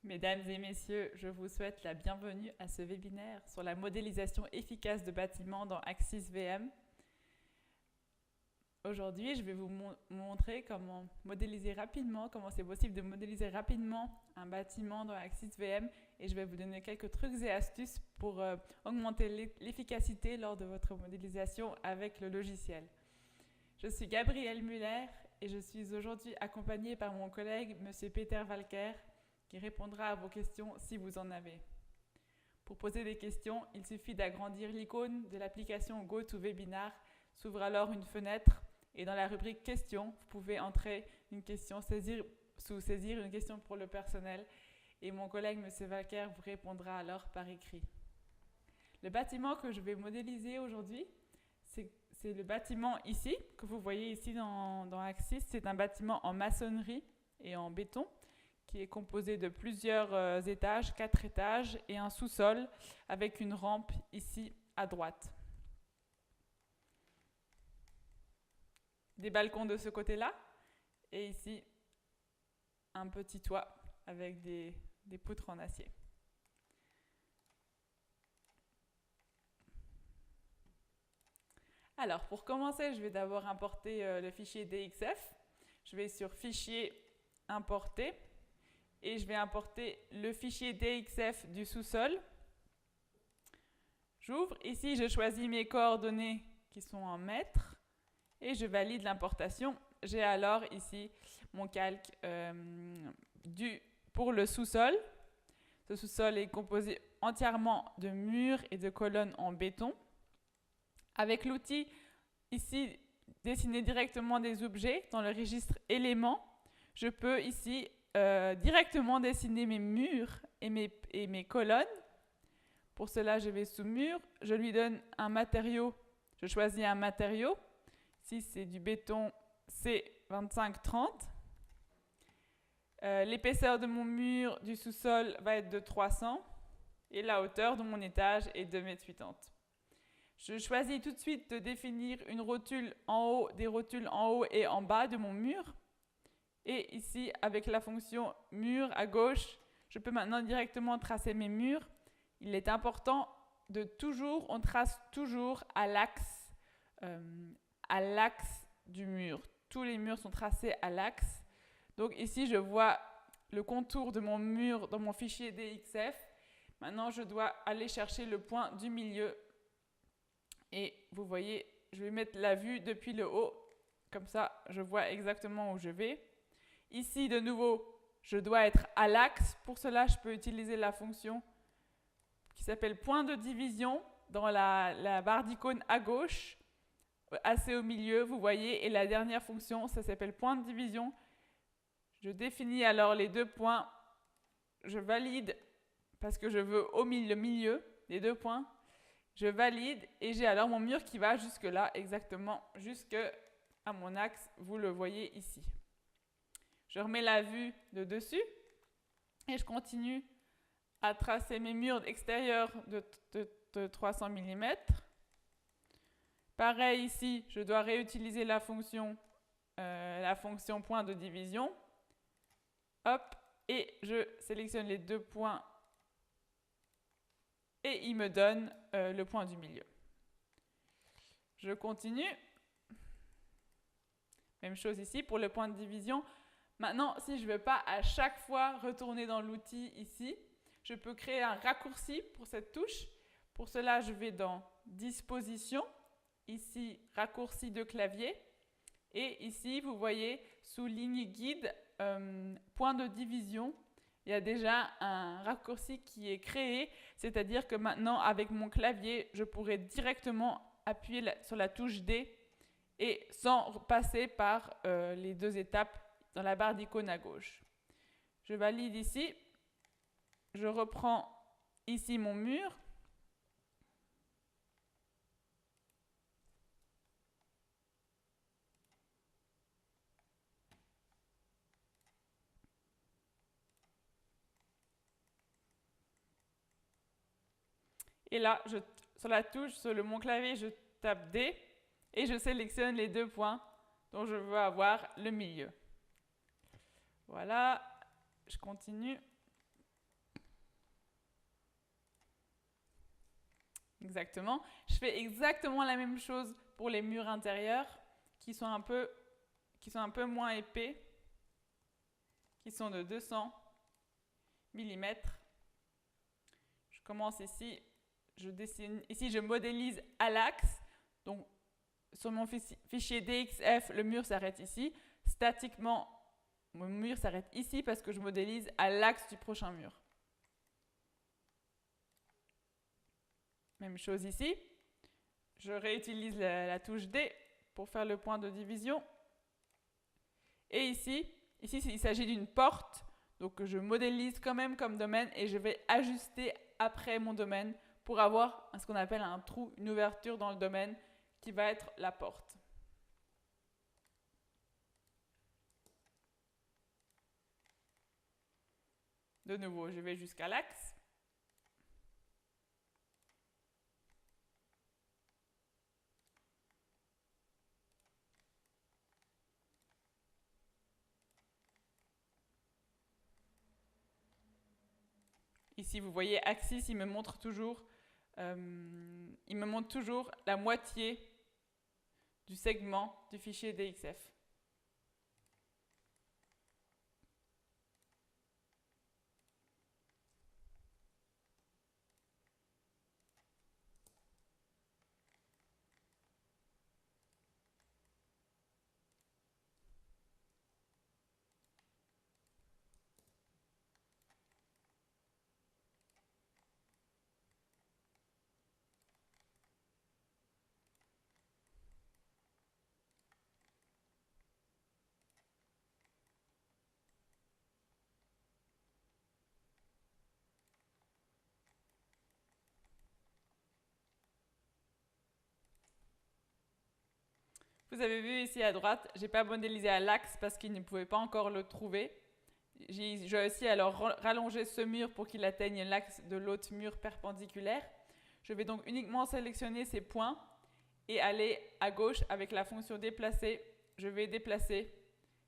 Mesdames et messieurs, je vous souhaite la bienvenue à ce webinaire sur la modélisation efficace de bâtiments dans Axis VM. Aujourd'hui, je vais vous montrer comment modéliser rapidement, comment c'est possible de modéliser rapidement un bâtiment dans Axis VM et je vais vous donner quelques trucs et astuces pour augmenter l'efficacité lors de votre modélisation avec le logiciel. Je suis Gabrielle Muller et je suis aujourd'hui accompagnée par mon collègue M. Peter Walker qui répondra à vos questions si vous en avez. Pour poser des questions, il suffit d'agrandir l'icône de l'application GoToWebinar. S'ouvre alors une fenêtre et dans la rubrique questions, vous pouvez entrer une question, saisir une question pour le personnel et mon collègue M. Walker vous répondra alors par écrit. Le bâtiment que je vais modéliser aujourd'hui, c'est le bâtiment ici, que vous voyez ici dans Axis. C'est un bâtiment en maçonnerie et en béton qui est composé de plusieurs étages, 4 étages et un sous-sol avec une rampe ici à droite. Des balcons de ce côté-là et ici un petit toit avec des poutres en acier. Alors pour commencer, je vais d'abord importer le fichier DXF. Je vais sur Fichier, Importer et je vais importer le fichier DXF du sous-sol. J'ouvre. Ici, je choisis mes coordonnées qui sont en mètres et je valide l'importation. J'ai alors ici mon calque pour le sous-sol. Ce sous-sol est composé entièrement de murs et de colonnes en béton. Avec l'outil ici dessiner directement des objets dans le registre éléments, je peux ici directement dessiner mes murs et mes colonnes. Pour cela, je vais sous mur, je lui donne un matériau, je choisis un matériau. Ici, c'est du béton C2530. L'épaisseur de mon mur du sous-sol va être de 300 et la hauteur de mon étage est de 2,80 m. Je choisis tout de suite de définir une rotule en haut, des rotules en haut et en bas de mon mur. Et ici, avec la fonction mur à gauche, je peux maintenant directement tracer mes murs. Il est important on trace toujours à l'axe du mur. Tous les murs sont tracés à l'axe. Donc ici, je vois le contour de mon mur dans mon fichier DXF. Maintenant, je dois aller chercher le point du milieu. Et vous voyez, je vais mettre la vue depuis le haut. Comme ça, je vois exactement où je vais. Ici, de nouveau, je dois être à l'axe. Pour cela, je peux utiliser la fonction qui s'appelle point de division dans la barre d'icône à gauche, assez au milieu, vous voyez. Et la dernière fonction, ça s'appelle point de division. Je définis alors les deux points. Je valide parce que je veux le milieu, les deux points. Je valide et j'ai alors mon mur qui va jusque là, exactement, jusque à mon axe. Vous le voyez ici. Je remets la vue de dessus et je continue à tracer mes murs extérieurs de 300 mm. Pareil ici, je dois réutiliser la fonction point de division. Hop, et je sélectionne les deux points et il me donne le point du milieu. Je continue. Même chose ici pour le point de division. Maintenant, si je ne veux pas à chaque fois retourner dans l'outil ici, je peux créer un raccourci pour cette touche. Pour cela, je vais dans Disposition, ici Raccourci de clavier. Et ici, vous voyez, sous ligne guide, point de division, il y a déjà un raccourci qui est créé. C'est-à-dire que maintenant, avec mon clavier, je pourrais directement appuyer sur la touche D et sans passer par les deux étapes dans la barre d'icône à gauche. Je valide ici. Je reprends ici mon mur. Et là, sur la touche, sur mon clavier, je tape D et je sélectionne les deux points dont je veux avoir le milieu. Voilà, je continue. exactement. Je fais exactement la même chose pour les murs intérieurs qui sont un peu moins épais, qui sont de 200 mm. Je commence ici, je dessine, ici je modélise à l'axe, donc sur mon fichier DXF, le mur s'arrête ici. Statiquement, mon mur s'arrête ici parce que je modélise à l'axe du prochain mur. Même chose ici. Je réutilise la touche D pour faire le point de division. Et ici il s'agit d'une porte, donc je modélise quand même comme domaine et je vais ajuster après mon domaine pour avoir ce qu'on appelle un trou, une ouverture dans le domaine qui va être la porte. De nouveau, je vais jusqu'à l'axe. Ici, vous voyez, Axis, il me montre toujours la moitié du segment du fichier DXF. Vous avez vu ici à droite, je n'ai pas modélisé à l'axe parce qu'il ne pouvait pas encore le trouver. J'ai aussi alors rallongé ce mur pour qu'il atteigne l'axe de l'autre mur perpendiculaire. Je vais donc uniquement sélectionner ces points et aller à gauche avec la fonction déplacer. Je vais déplacer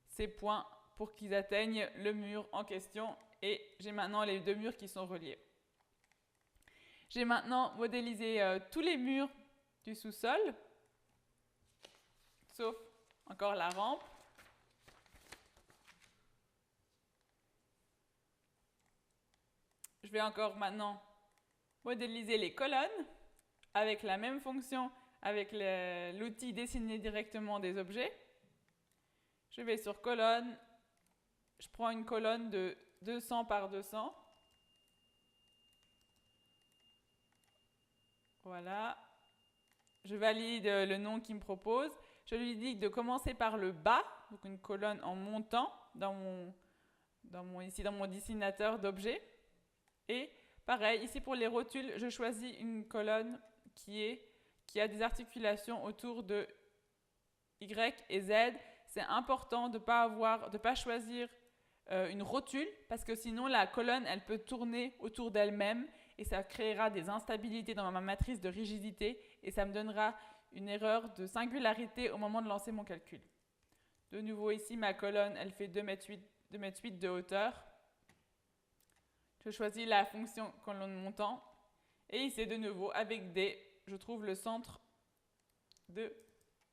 ces points pour qu'ils atteignent le mur en question et j'ai maintenant les deux murs qui sont reliés. J'ai maintenant modélisé tous les murs du sous-sol, sauf encore la rampe. Je vais encore maintenant modéliser les colonnes avec la même fonction, avec l'outil dessiner directement des objets. Je vais sur colonne, je prends une colonne de 200 par 200. Voilà. Je valide le nom qu'il me propose. Je lui dis de commencer par le bas, donc une colonne en montant ici dans mon dessinateur d'objets. Et pareil, ici pour les rotules, je choisis une colonne qui a des articulations autour de Y et Z. C'est important de ne pas choisir une rotule parce que sinon la colonne elle peut tourner autour d'elle-même et ça créera des instabilités dans ma matrice de rigidité et ça me donnera une erreur de singularité au moment de lancer mon calcul. De nouveau ici ma colonne elle fait 2,8 m de hauteur. Je choisis la fonction colonne montant et ici de nouveau avec D, je trouve le centre de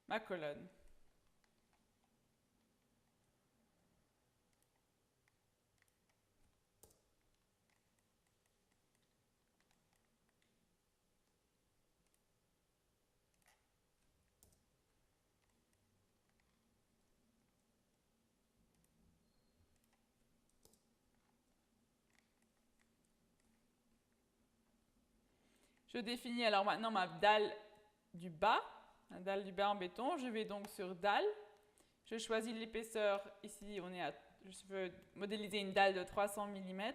ma colonne. Je définis alors maintenant ma dalle du bas, la dalle du bas en béton. Je vais donc sur dalle. Je choisis l'épaisseur. Ici, je veux modéliser une dalle de 300 mm.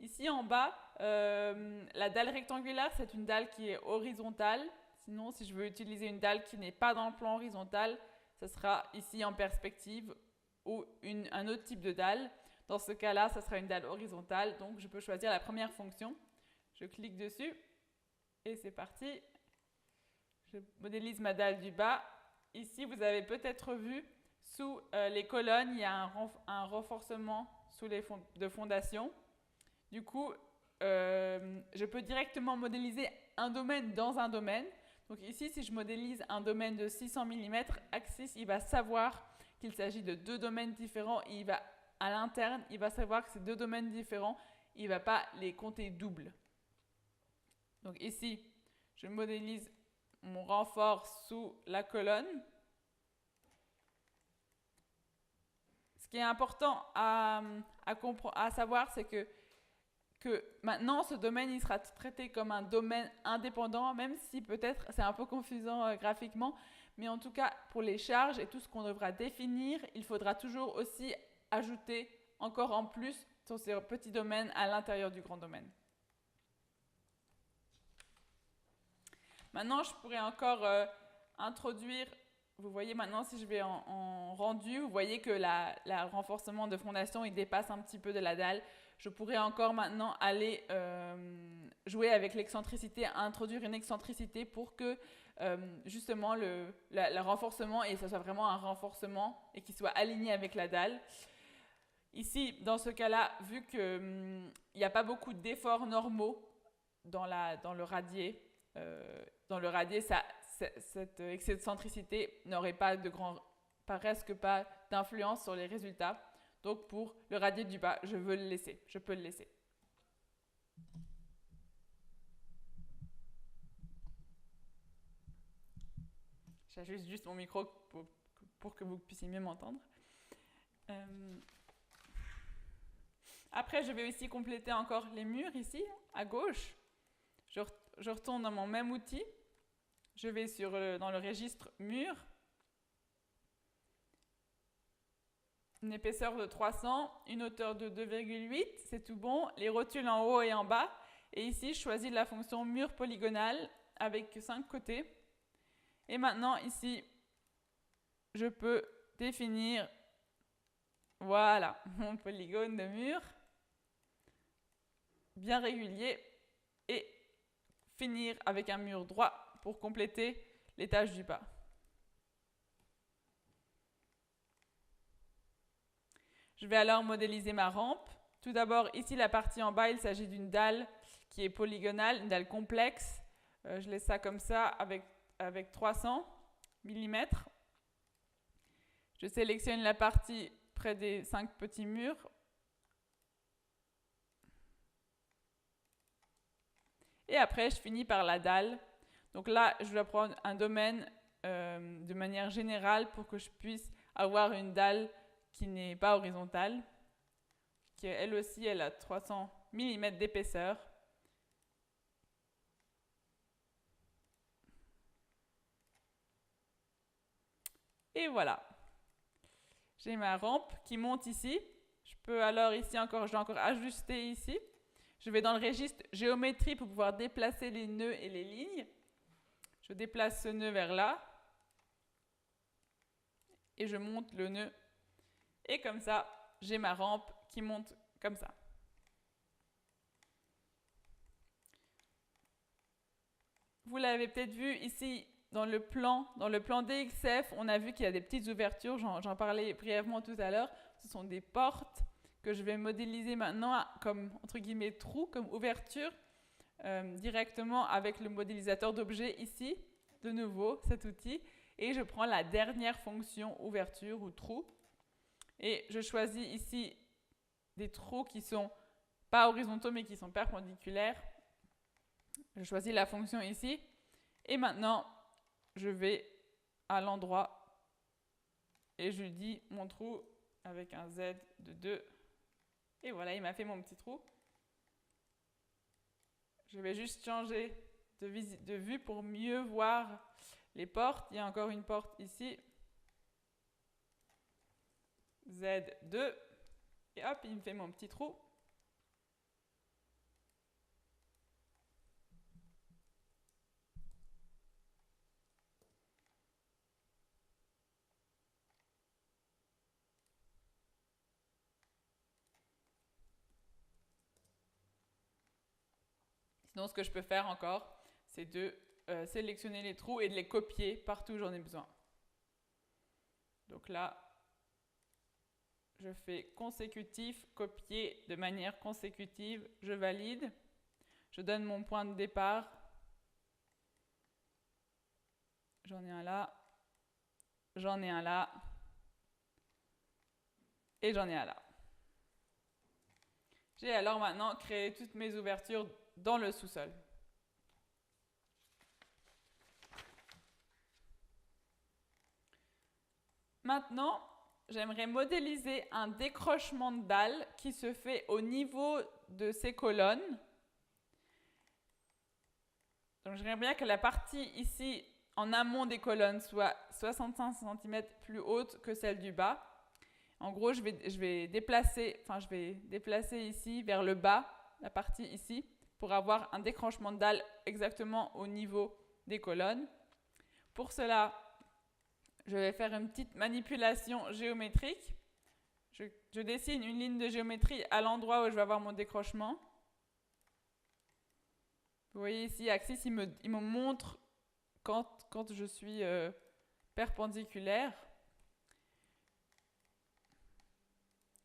Ici en bas, la dalle rectangulaire, c'est une dalle qui est horizontale. Sinon, si je veux utiliser une dalle qui n'est pas dans le plan horizontal, ce sera ici en perspective ou un autre type de dalle. Dans ce cas-là, ce sera une dalle horizontale. Donc, je peux choisir la première fonction. Je clique dessus. Et c'est parti. Je modélise ma dalle du bas. Ici, vous avez peut-être vu, sous les colonnes, il y a un renforcement de fondation. Du coup, je peux directement modéliser un domaine dans un domaine. Donc ici, si je modélise un domaine de 600 mm, Axis, il va savoir qu'il s'agit de deux domaines différents. Et il va, à l'interne, il va savoir que c'est deux domaines différents. Il ne va pas les compter double. Donc ici, je modélise mon renfort sous la colonne. Ce qui est important à savoir, c'est que maintenant, ce domaine il sera traité comme un domaine indépendant, même si peut-être c'est un peu confusant graphiquement, mais en tout cas, pour les charges et tout ce qu'on devra définir, il faudra toujours aussi ajouter encore en plus sur ces petits domaines à l'intérieur du grand domaine. Maintenant, je pourrais encore introduire, vous voyez maintenant si je vais en rendu, vous voyez que le renforcement de fondation il dépasse un petit peu de la dalle. Je pourrais encore maintenant aller jouer avec l'excentricité, introduire une excentricité pour que justement le renforcement, et ça soit vraiment un renforcement et qu'il soit aligné avec la dalle. Ici, dans ce cas-là, vu qu'il n'y a pas beaucoup d'efforts normaux dans le radier, cette excentricité n'aurait pas presque pas d'influence sur les résultats. Donc pour le radier du bas, je peux le laisser. J'ajuste juste mon micro pour que vous puissiez mieux m'entendre. Après, je vais aussi compléter encore les murs ici, à gauche. Je retourne dans mon même outil. Je vais dans le registre mur. Une épaisseur de 300, une hauteur de 2,8, c'est tout bon. Les rotules en haut et en bas. Et ici, je choisis la fonction mur polygonal avec 5 côtés. Et maintenant, ici, je peux définir, voilà, mon polygone de mur, bien régulier, et finir avec un mur droit pour compléter l'étage du bas. Je vais alors modéliser ma rampe. Tout d'abord, ici, la partie en bas, il s'agit d'une dalle qui est polygonale, une dalle complexe. Je laisse ça comme ça avec 300 mm. Je sélectionne la partie près des 5 petits murs. Et après, je finis par la dalle. Donc là, je vais prendre un domaine de manière générale pour que je puisse avoir une dalle qui n'est pas horizontale, qui elle aussi, elle a 300 mm d'épaisseur. Et voilà. J'ai ma rampe qui monte ici. Je peux alors ici encore, je vais encore ajuster ici. Je vais dans le registre géométrie pour pouvoir déplacer les nœuds et les lignes. Je déplace ce nœud vers là. Et je monte le nœud. Et comme ça, j'ai ma rampe qui monte comme ça. Vous l'avez peut-être vu ici dans le plan DXF, on a vu qu'il y a des petites ouvertures, j'en parlais brièvement tout à l'heure. Ce sont des portes que je vais modéliser maintenant comme, entre guillemets, trous, comme ouverture, directement avec le modélisateur d'objets ici, de nouveau, cet outil. Et je prends la dernière fonction ouverture ou trou. Et je choisis ici des trous qui sont pas horizontaux mais qui sont perpendiculaires. Je choisis la fonction ici. Et maintenant, je vais à l'endroit et je dis mon trou avec un Z de 2. Et voilà, il m'a fait mon petit trou. Je vais juste changer de vue pour mieux voir les portes. Il y a encore une porte ici. Z2, et hop, il me fait mon petit trou. Sinon, ce que je peux faire encore, c'est de sélectionner les trous et de les copier partout où j'en ai besoin. Donc là, je fais consécutif, copier de manière consécutive, je valide, je donne mon point de départ j'en ai un là, j'en ai un là, et j'en ai un là. J'ai alors maintenant créé toutes mes ouvertures dans le sous-sol. Maintenant, j'aimerais modéliser un décrochement de dalle qui se fait au niveau de ces colonnes. Donc j'aimerais bien que la partie ici, en amont des colonnes, soit 65 cm plus haute que celle du bas. En gros, je vais déplacer ici vers le bas, la partie ici, pour avoir un décrochement de dalle exactement au niveau des colonnes. Pour cela, je vais faire une petite manipulation géométrique. Je dessine une ligne de géométrie à l'endroit où je vais avoir mon décrochement. Vous voyez ici, Axis, il me montre quand je suis perpendiculaire.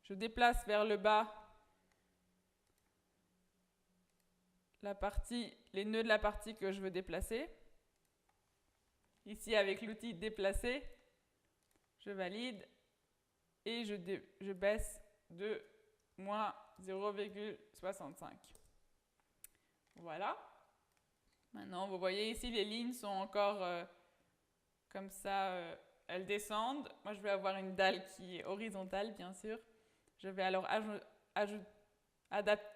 Je déplace vers le bas les nœuds de la partie que je veux déplacer. Ici, avec l'outil déplacer, je valide et je baisse de moins 0,65. Voilà. Maintenant, vous voyez ici, les lignes sont encore comme ça, elles descendent. Moi, je vais avoir une dalle qui est horizontale, bien sûr. Je vais alors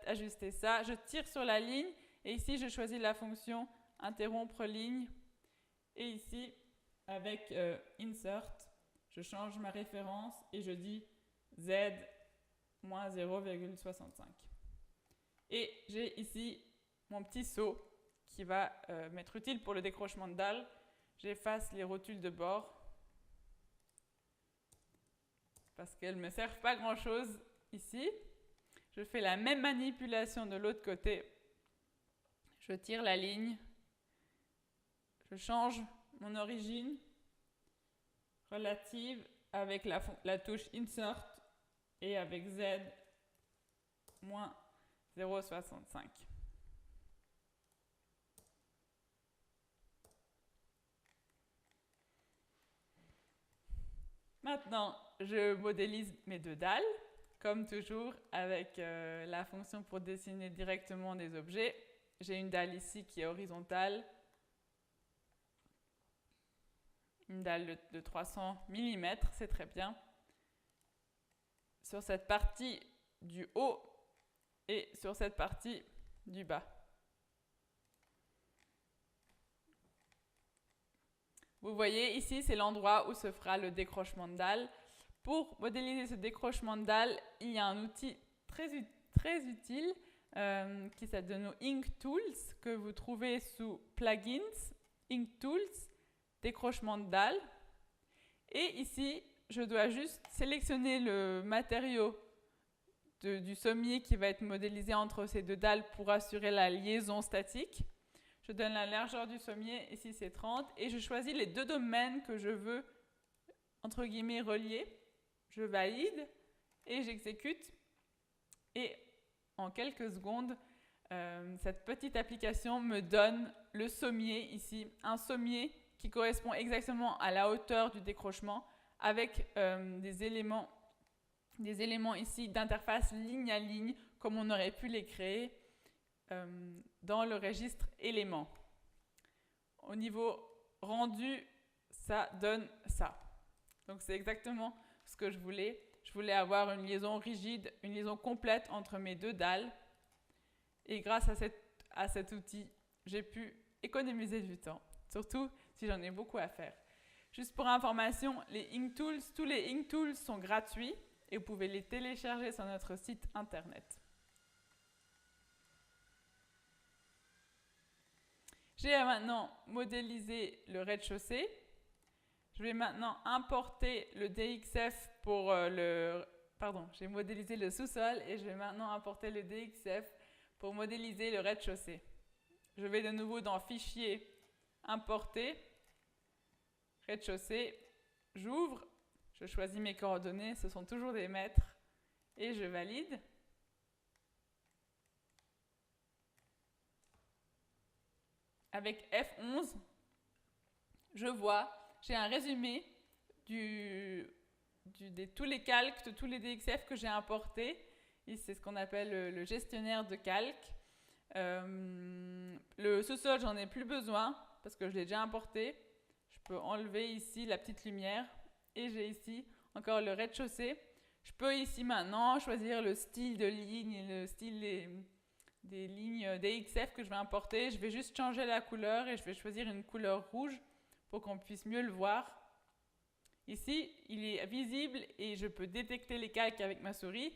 ajuster ça. Je tire sur la ligne et ici, je choisis la fonction interrompre ligne. Et ici, avec Insert, je change ma référence et je dis Z moins 0,65. Et j'ai ici mon petit saut qui va m'être utile pour le décrochement de dalle. J'efface les rotules de bord parce qu'elles ne me servent pas grand-chose ici. Je fais la même manipulation de l'autre côté. Je tire la ligne. Je change mon origine relative avec la touche Insert et avec Z moins 0,65. Maintenant, je modélise mes deux dalles, comme toujours avec la fonction pour dessiner directement des objets. J'ai une dalle ici qui est horizontale, une dalle de 300 mm, c'est très bien, sur cette partie du haut et sur cette partie du bas. Vous voyez, ici, c'est l'endroit où se fera le décrochement de dalle. Pour modéliser ce décrochement de dalle, il y a un outil très utile qui s'appelle nos Ink Tools, que vous trouvez sous Plugins, Ink Tools, décrochement de dalle. Et ici, je dois juste sélectionner le matériau du sommier qui va être modélisé entre ces deux dalles pour assurer la liaison statique. Je donne la largeur du sommier, ici c'est 30, et je choisis les deux domaines que je veux, entre guillemets, relier. Je valide et j'exécute. Et en quelques secondes, cette petite application me donne le sommier ici, un sommier qui correspond exactement à la hauteur du décrochement avec des éléments ici d'interface ligne à ligne, comme on aurait pu les créer dans le registre éléments. Au niveau rendu, ça donne ça. Donc c'est exactement ce que je voulais. Je voulais avoir une liaison rigide, une liaison complète entre mes deux dalles. Et grâce à cet outil, j'ai pu économiser du temps, surtout si j'en ai beaucoup à faire. Juste pour information, tous les Ink Tools sont gratuits et vous pouvez les télécharger sur notre site internet. J'ai maintenant modélisé le rez-de-chaussée. Je vais maintenant importer le DXF pour j'ai modélisé le sous-sol et je vais maintenant importer le DXF pour modéliser le rez-de-chaussée. Je vais de nouveau dans Fichier, Importer, rez-de-chaussée, j'ouvre, je choisis mes coordonnées, ce sont toujours des mètres, et je valide. Avec F11, je vois, j'ai un résumé de tous les calques, de tous les DXF que j'ai importés. C'est ce qu'on appelle le gestionnaire de calque. Le sous-sol, j'en ai plus besoin parce que je l'ai déjà importé. Je peux enlever ici la petite lumière et j'ai ici encore le rez-de-chaussée. Je peux ici maintenant choisir le style de ligne et le style des lignes DXF que je vais importer. Je vais juste changer la couleur et je vais choisir une couleur rouge pour qu'on puisse mieux le voir. Ici, il est visible et je peux détecter les calques avec ma souris.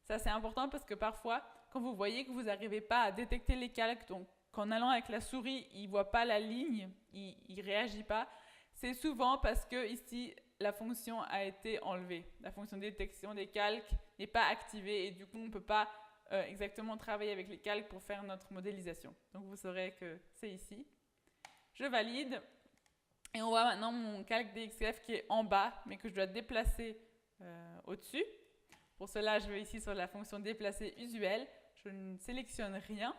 Ça, c'est important parce que parfois, quand vous voyez que vous n'arrivez pas à détecter les calques, donc qu'en allant avec la souris, il ne voit pas la ligne, il ne réagit pas, c'est souvent parce que ici, la fonction a été enlevée. La fonction de détection des calques n'est pas activée et du coup, on ne peut pas exactement travailler avec les calques pour faire notre modélisation. Donc, vous saurez que c'est ici. Je valide. Et on voit maintenant mon calque DXF qui est en bas, mais que je dois déplacer au-dessus. Pour cela, je vais ici sur la fonction déplacer usuelle. Je ne sélectionne rien.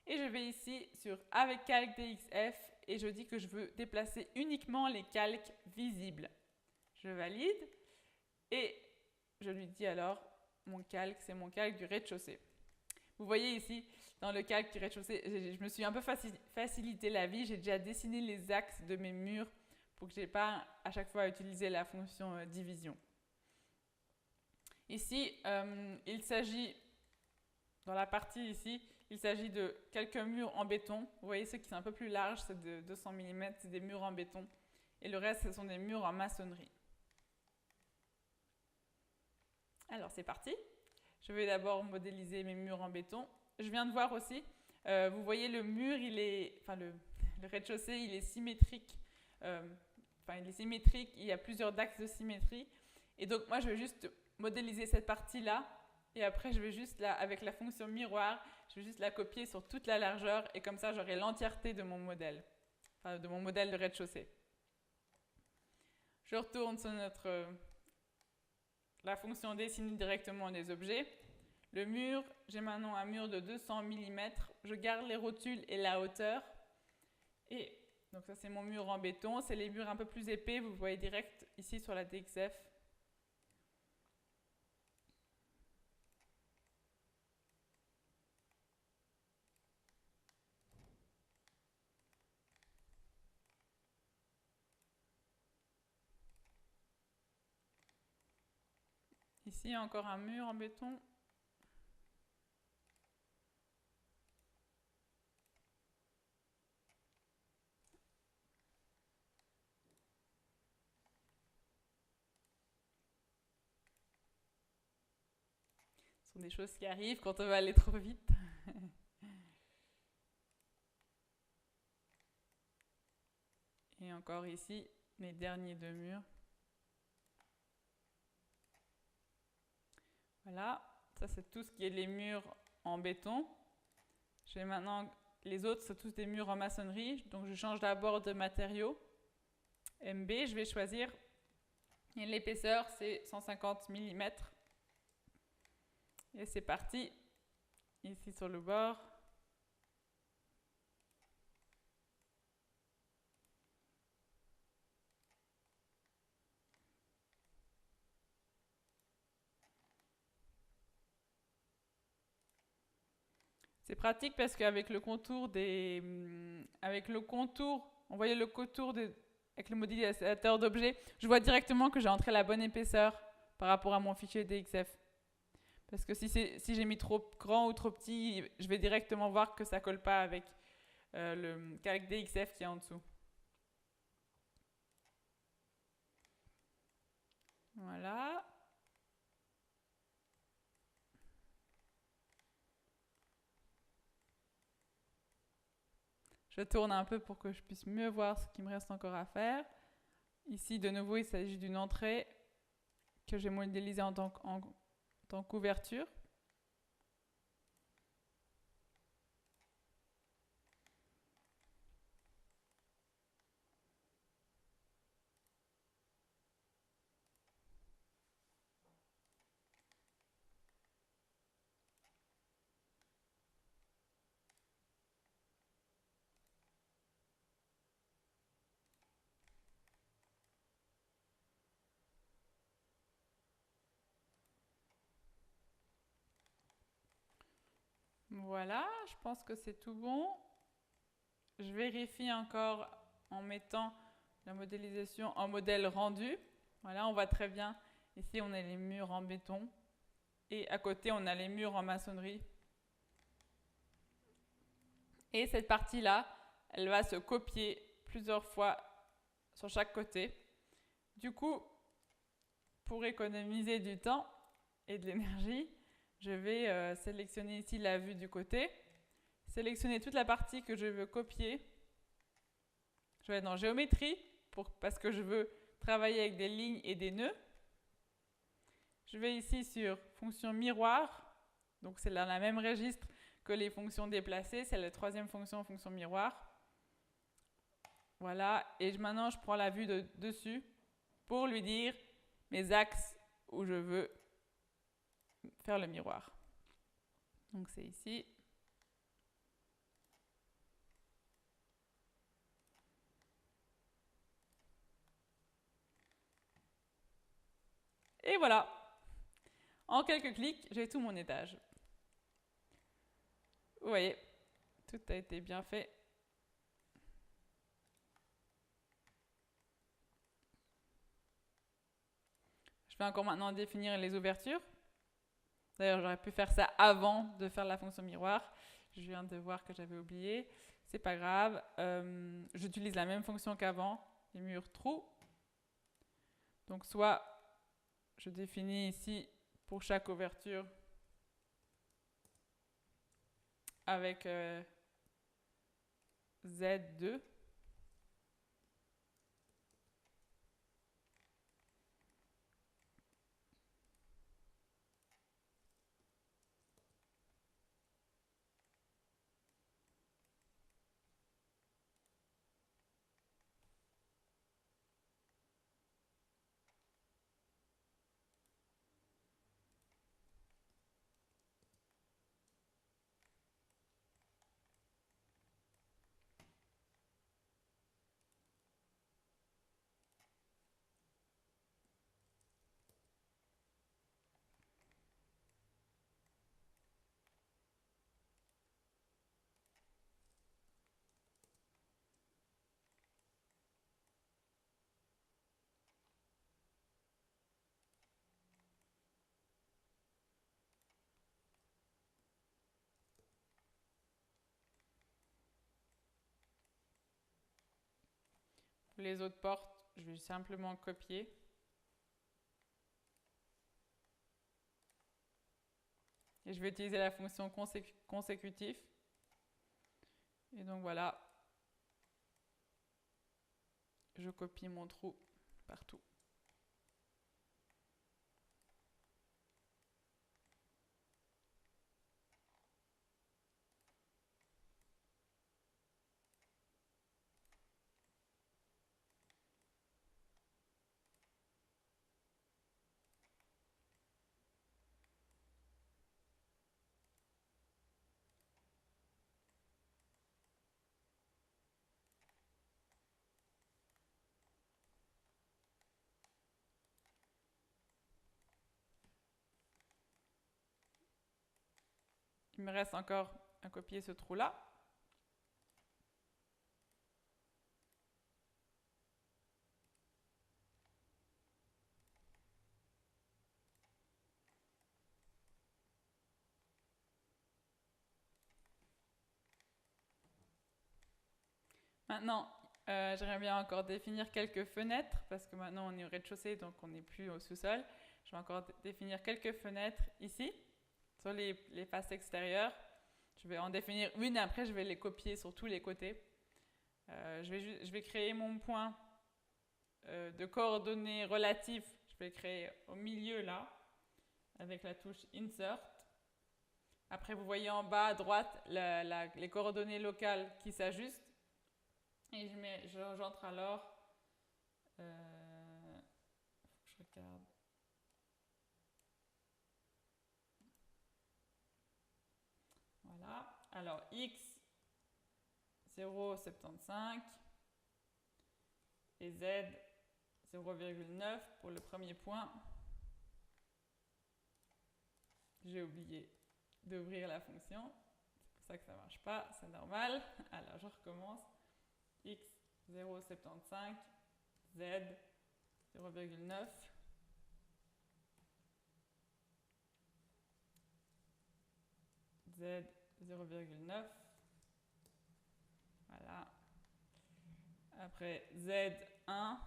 Et je vais ici sur avec calque DXF et je dis que je veux déplacer uniquement les calques visibles. Je valide et je lui dis alors mon calque, c'est mon calque du rez-de-chaussée. Vous voyez ici, dans le calque du rez-de-chaussée, je me suis un peu facilité la vie. J'ai déjà dessiné les axes de mes murs pour que je n'ai pas à chaque fois à utiliser la fonction division. Ici, il s'agit, dans la partie ici, il s'agit de quelques murs en béton. Vous voyez ceux qui sont un peu plus larges, c'est de 200 mm, c'est des murs en béton. Et le reste, ce sont des murs en maçonnerie. Alors, c'est parti. Je vais d'abord modéliser mes murs en béton. Je viens de voir aussi, vous voyez le mur, le rez-de-chaussée, il est symétrique. Il est symétrique, il y a plusieurs axes de symétrie. Et donc, moi, je vais juste modéliser cette partie-là. Et après, je vais juste, avec la fonction miroir, je vais juste la copier sur toute la largeur. Et comme ça, j'aurai l'entièreté de mon modèle. Enfin, de mon modèle de rez-de-chaussée. Je retourne sur la fonction dessine directement des objets. Le mur, j'ai maintenant un mur de 200 mm. Je garde les rotules et la hauteur. Et donc ça, c'est mon mur en béton. C'est les murs un peu plus épais. Vous voyez direct ici sur la DXF. Ici, encore un mur en béton. Ce sont des choses qui arrivent quand on va aller trop vite. Et encore ici, les derniers deux murs. Voilà, ça c'est tout ce qui est les murs en béton. J'ai maintenant, les autres, c'est tous des murs en maçonnerie. Donc je change d'abord de matériau. MB, je vais choisir. Et l'épaisseur, c'est 150 mm. Et c'est parti. Ici sur le bord. C'est pratique parce qu'avec le contour on voyait le contour avec le modélisateur d'objets, je vois directement que j'ai entré la bonne épaisseur par rapport à mon fichier DXF. Parce que si j'ai mis trop grand ou trop petit, je vais directement voir que ça ne colle pas avec le calque DXF qui est en dessous. Voilà. Je tourne un peu pour que je puisse mieux voir ce qu'il me reste encore à faire. Ici, de nouveau, il s'agit d'une entrée que j'ai modélisée en tant qu'ouverture. Voilà, je pense que c'est tout bon. Je vérifie encore en mettant la modélisation en modèle rendu. Voilà, on voit très bien. Ici, on a les murs en béton. Et à côté, on a les murs en maçonnerie. Et cette partie-là, elle va se copier plusieurs fois sur chaque côté. Du coup, pour économiser du temps et de l'énergie, je vais sélectionner ici la vue du côté, sélectionner toute la partie que je veux copier. Je vais être dans géométrie parce que je veux travailler avec des lignes et des nœuds. Je vais ici sur fonction miroir, donc c'est dans la même registre que les fonctions déplacées, c'est la troisième fonction, fonction miroir. Voilà, et maintenant je prends la vue de dessus pour lui dire mes axes où je veux faire le miroir. Donc c'est ici. Et voilà, en quelques clics, j'ai tout mon étage. Vous voyez, tout a été bien fait. Je vais encore maintenant définir les ouvertures. D'ailleurs, j'aurais pu faire ça avant de faire la fonction miroir. Je viens de voir que j'avais oublié. C'est pas grave. J'utilise la même fonction qu'avant, les murs trous. Donc, soit je définis ici pour chaque ouverture avec Z2. Pour les autres portes, je vais simplement copier. Et je vais utiliser la fonction consécutif. Et donc voilà, je copie mon trou partout. Il me reste encore à copier ce trou-là. Maintenant, j'aimerais bien encore définir quelques fenêtres, parce que maintenant on est au rez-de-chaussée, donc on n'est plus au sous-sol. Je vais encore définir quelques fenêtres ici, sur les faces extérieures. Je vais en définir une, après je vais les copier sur tous les côtés. Je vais créer mon point de coordonnées relatives. Je vais le créer au milieu là, avec la touche Insert. Après, vous voyez en bas à droite les coordonnées locales qui s'ajustent. Et j'entre alors. Je regarde. Voilà. Alors, X 0,75 et Z 0,9 pour le premier point. J'ai oublié d'ouvrir la fonction. ça que ça marche pas, c'est normal. Alors je recommence. X 0,75, Z 0,9. Z 0,9. Voilà. Après Z1.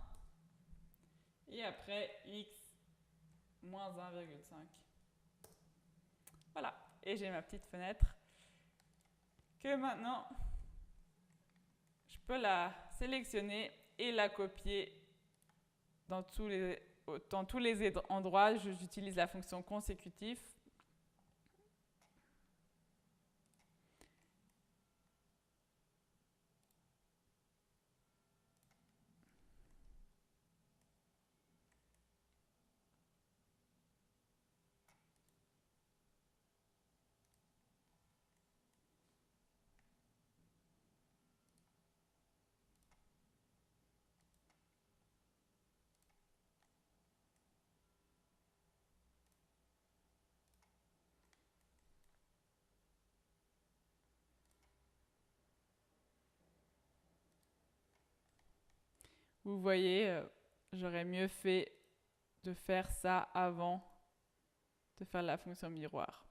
Et après X moins 1,5. Voilà. Et j'ai ma petite fenêtre que maintenant, je peux la sélectionner et la copier dans tous les endroits. J'utilise la fonction consécutif. Vous voyez, j'aurais mieux fait de faire ça avant de faire la fonction miroir.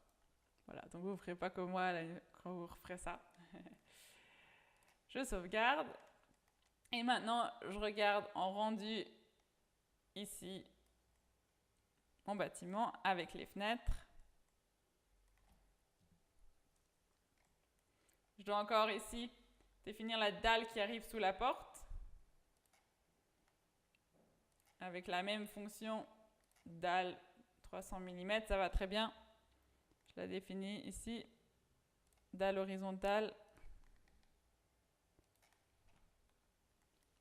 Voilà, donc vous ne ferez pas comme moi quand vous referez ça. Je sauvegarde. Et maintenant, je regarde en rendu ici mon bâtiment avec les fenêtres. Je dois encore ici définir la dalle qui arrive sous la porte. Avec la même fonction dalle 300 mm, ça va très bien. Je la définis ici. Dalle horizontale.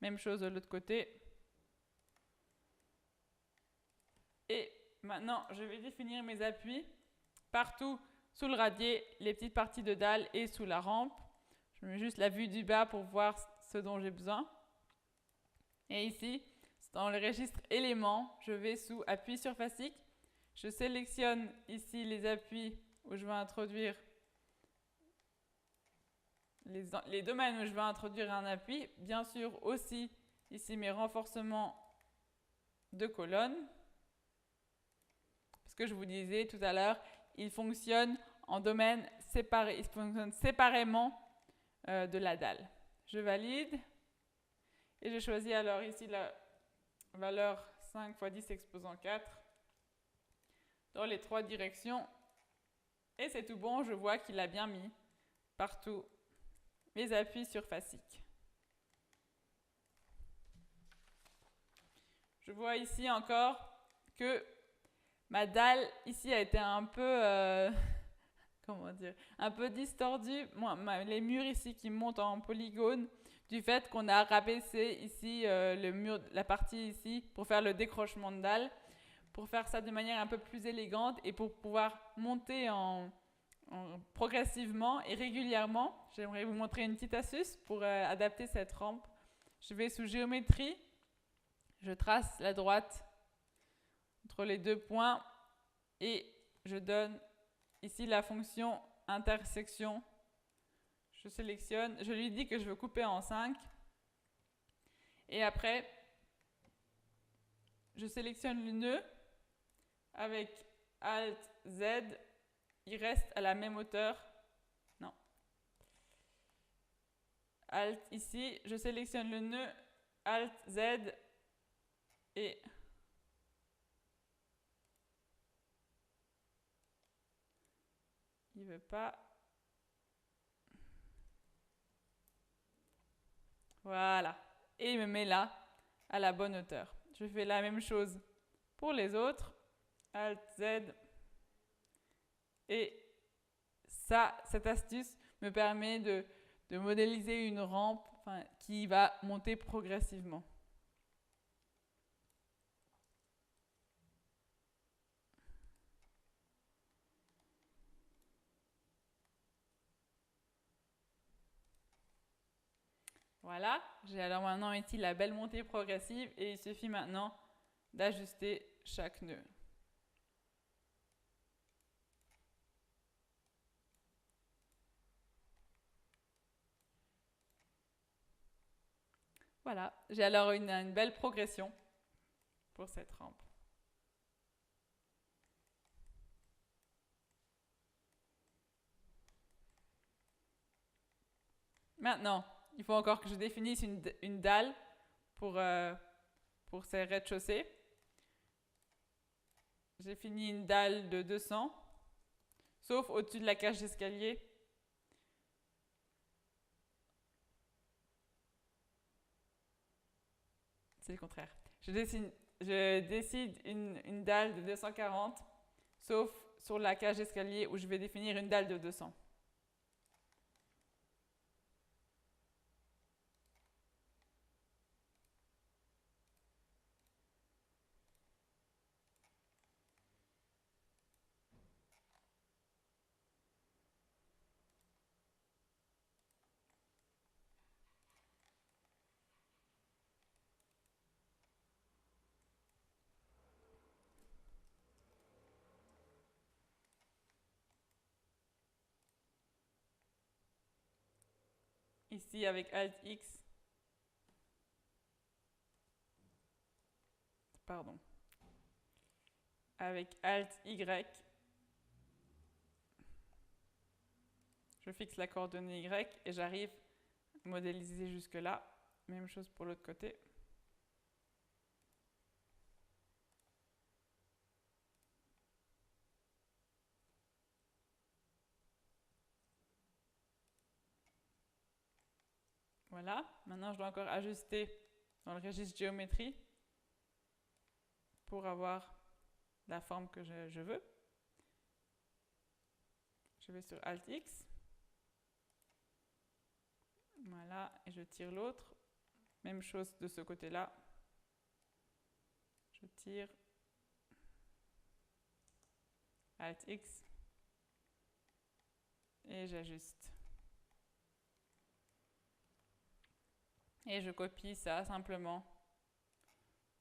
Même chose de l'autre côté. Et maintenant, je vais définir mes appuis partout sous le radier, les petites parties de dalle et sous la rampe. Je mets juste la vue du bas pour voir ce dont j'ai besoin. Et ici, dans le registre éléments, je vais sous appui surfacique. Je sélectionne ici les appuis où je vais introduire les domaines où je vais introduire un appui. Bien sûr aussi ici mes renforcements de colonnes. Parce que je vous disais tout à l'heure, ils fonctionnent en domaines séparés, ils fonctionnent séparément de la dalle. Je valide et je choisis alors ici la valeur 5 x 10 exposant 4 dans les 3 directions. Et c'est tout bon, je vois qu'il a bien mis partout mes appuis surfaciques. Je vois ici encore que ma dalle ici a été un peu, comment dire, un peu distordue. Les murs ici qui montent en polygone du fait qu'on a rabaissé ici le mur, la partie ici pour faire le décrochement de dalle, pour faire ça de manière un peu plus élégante et pour pouvoir monter progressivement et régulièrement. J'aimerais vous montrer une petite astuce pour adapter cette rampe. Je vais sous géométrie, je trace la droite entre les deux points et je donne ici la fonction intersection. Je sélectionne, je lui dis que je veux couper en 5 et après je sélectionne le nœud avec Alt Z, il reste à la même hauteur. Non. Alt ici, je sélectionne le nœud, Alt Z et il ne veut pas. Voilà. Et il me met là, à la bonne hauteur. Je fais la même chose pour les autres. Alt Z. Et ça, cette astuce me permet de modéliser une rampe qui va monter progressivement. Voilà, j'ai alors maintenant ici la belle montée progressive et il suffit maintenant d'ajuster chaque nœud. Voilà, j'ai alors une belle progression pour cette rampe. Maintenant, il faut encore que je définisse une dalle pour ces rez-de-chaussée. J'ai fini une dalle de 200, sauf au-dessus de la cage d'escalier. C'est le contraire. Je décide une dalle de 240, sauf sur la cage d'escalier où je vais définir une dalle de 200. Ici avec Alt X, pardon, avec Alt Y, je fixe la coordonnée Y et j'arrive à modéliser jusque là. Même chose pour l'autre côté. Voilà, maintenant je dois encore ajuster dans le registre géométrie pour avoir la forme que je veux. Je vais sur Alt X. Voilà, et je tire l'autre. Même chose de ce côté-là. Je tire Alt X et j'ajuste. Et je copie ça simplement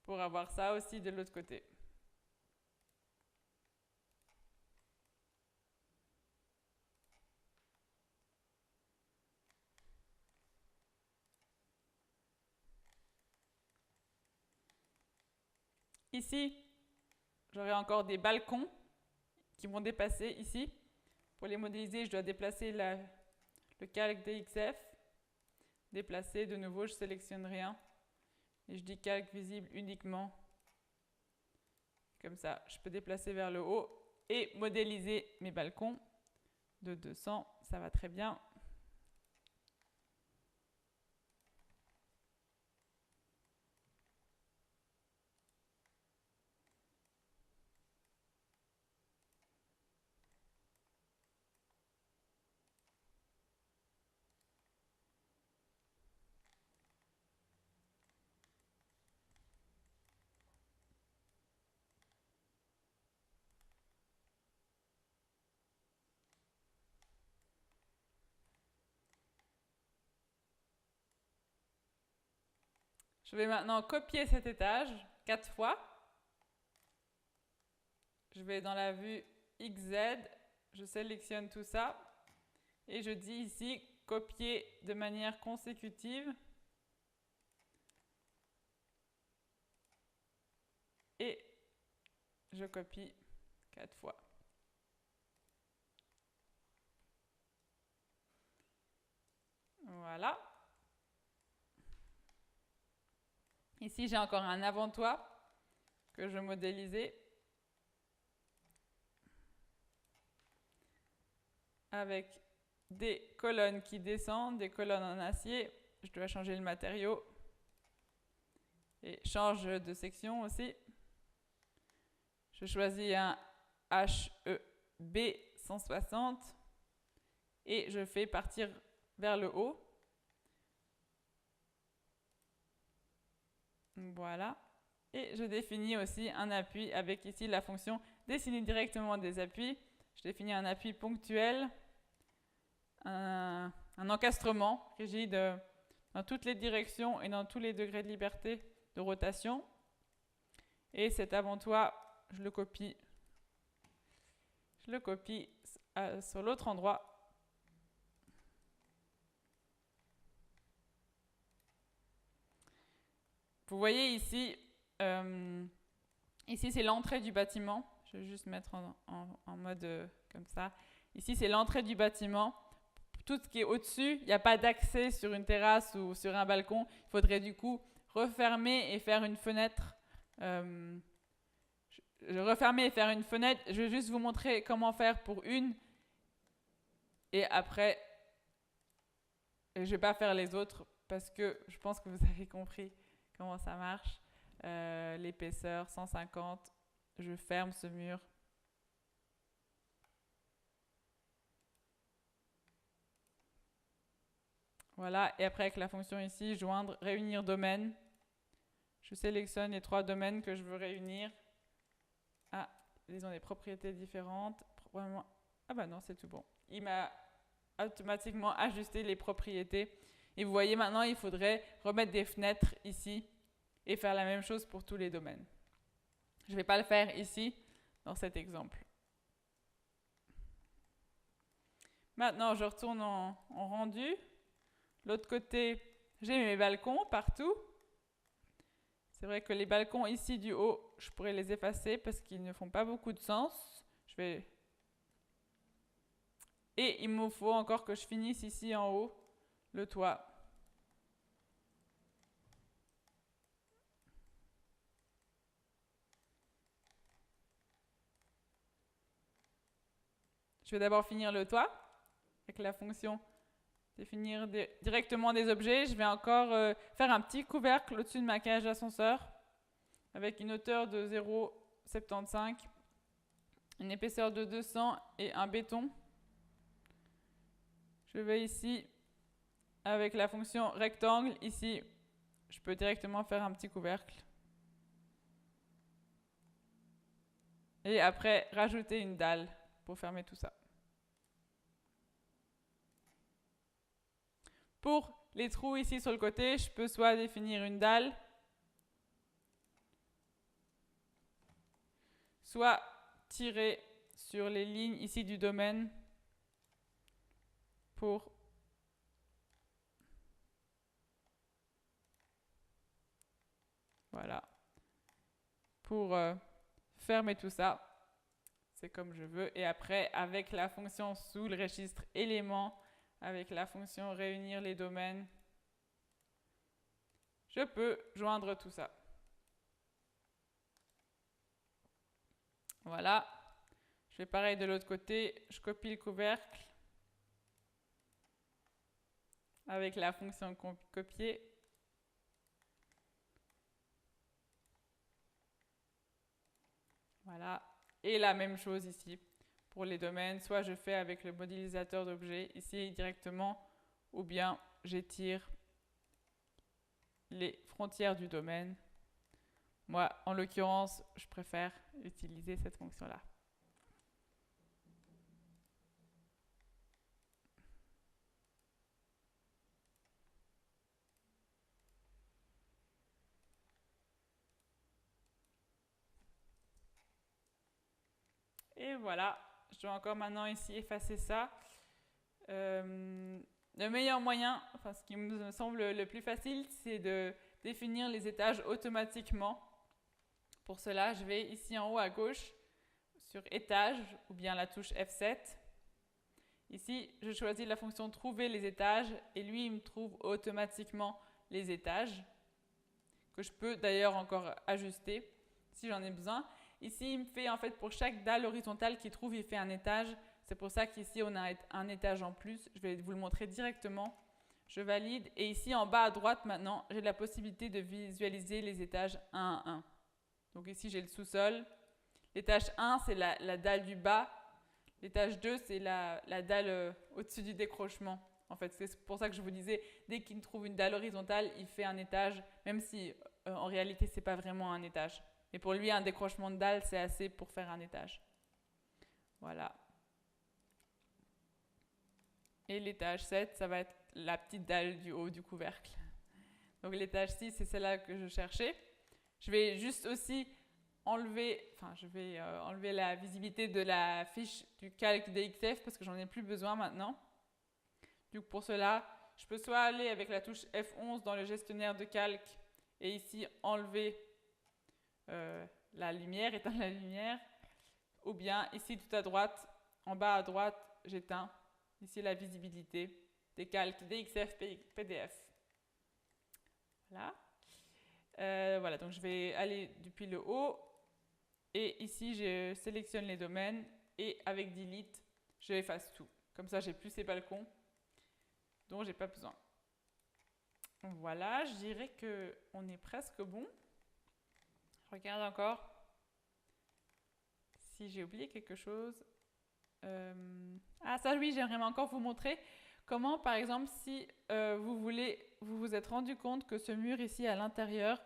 pour avoir ça aussi de l'autre côté. Ici, j'aurai encore des balcons qui vont dépasser ici. Pour les modéliser, je dois déplacer le calque DXF. Déplacer, de nouveau, je sélectionne rien. Et je dis calque visible uniquement. Comme ça, je peux déplacer vers le haut et modéliser mes balcons de 200. Ça va très bien. Je vais maintenant copier cet étage 4 fois. Je vais dans la vue XZ, je sélectionne tout ça et je dis ici copier de manière consécutive et je copie 4 fois. Voilà. Ici, j'ai encore un avant-toit que je modélisais avec des colonnes qui descendent, des colonnes en acier. Je dois changer le matériau et change de section aussi. Je choisis un HEB 160 et je fais partir vers le haut. Voilà. Et je définis aussi un appui avec ici la fonction dessiner directement des appuis. Je définis un appui ponctuel, un encastrement rigide dans toutes les directions et dans tous les degrés de liberté de rotation. Et cet avant-toit, je le copie sur l'autre endroit. vous voyez ici, ici c'est l'entrée du bâtiment. Je vais juste mettre en mode comme ça. Ici c'est l'entrée du bâtiment. Tout ce qui est au-dessus, il n'y a pas d'accès sur une terrasse ou sur un balcon. Il faudrait du coup refermer et faire une fenêtre. Refermer et faire une fenêtre. Je vais juste vous montrer comment faire pour une. Et après, je ne vais pas faire les autres parce que je pense que vous avez compris comment ça marche. L'épaisseur 150. Je ferme ce mur. Voilà, et après avec la fonction ici, joindre, réunir domaine. Je sélectionne les 3 domaines que je veux réunir. Ah, ils ont des propriétés différentes. Probablement. Ah bah non, c'est tout bon. Il m'a automatiquement ajusté les propriétés. Et vous voyez maintenant, il faudrait remettre des fenêtres ici et faire la même chose pour tous les domaines. Je ne vais pas le faire ici, dans cet exemple. Maintenant, je retourne en rendu. L'autre côté, j'ai mes balcons partout. C'est vrai que les balcons ici du haut, je pourrais les effacer parce qu'ils ne font pas beaucoup de sens. Et il me faut encore que je finisse ici en haut le toit. Je vais d'abord finir le toit avec la fonction définir directement des objets. Je vais encore faire un petit couvercle au-dessus de ma cage d'ascenseur avec une hauteur de 0,75, une épaisseur de 200 et un béton. Je vais ici avec la fonction rectangle. Ici, je peux directement faire un petit couvercle. Et après, rajouter une dalle pour fermer tout ça. Pour les trous ici sur le côté, je peux soit définir une dalle, soit tirer sur les lignes ici du domaine pour fermer tout ça. C'est comme je veux. Et après, avec la fonction sous le registre éléments, avec la fonction réunir les domaines, je peux joindre tout ça. Voilà. Je fais pareil de l'autre côté. Je copie le couvercle avec la fonction copier. Voilà. Et la même chose ici pour les domaines. Soit je fais avec le modélisateur d'objets ici directement, ou bien j'étire les frontières du domaine. Moi, en l'occurrence, je préfère utiliser cette fonction-là. Et voilà, je dois encore maintenant ici effacer ça. Le meilleur moyen, enfin ce qui me semble le plus facile, c'est de définir les étages automatiquement. Pour cela, je vais ici en haut à gauche sur étage ou bien la touche F7. Ici, je choisis la fonction trouver les étages et lui, il me trouve automatiquement les étages que je peux d'ailleurs encore ajuster si j'en ai besoin. Ici, il me fait en fait pour chaque dalle horizontale qu'il trouve, il fait un étage. C'est pour ça qu'ici, on a un étage en plus. Je vais vous le montrer directement. Je valide. Et ici, en bas à droite, maintenant, j'ai la possibilité de visualiser les étages 1 à 1. Donc ici, j'ai le sous-sol. L'étage 1, c'est la dalle du bas. L'étage 2, c'est la dalle au-dessus du décrochement. En fait, c'est pour ça que je vous disais, dès qu'il trouve une dalle horizontale, il fait un étage, même si en réalité, ce n'est pas vraiment un étage. Et pour lui, un décrochement de dalle, c'est assez pour faire un étage. Voilà. Et l'étage 7, ça va être la petite dalle du haut du couvercle. Donc l'étage 6, c'est celle-là que je cherchais. Je vais juste aussi enlever la visibilité de la fiche du calque DXF parce que j'en ai plus besoin maintenant. Du coup, pour cela, je peux soit aller avec la touche F11 dans le gestionnaire de calque et ici enlever la lumière, éteindre la lumière, ou bien ici tout à droite, en bas à droite, j'éteins ici la visibilité des calques DXF PDF. Voilà. Voilà, donc je vais aller depuis le haut et ici je sélectionne les domaines et avec Delete, je efface tout. Comme ça, j'ai plus ces balcons dont j'ai pas besoin. Voilà, je dirais qu'on est presque bon. Je regarde encore si j'ai oublié quelque chose. Ah ça oui, j'aimerais encore vous montrer comment, par exemple, si vous vous êtes rendu compte que ce mur ici à l'intérieur,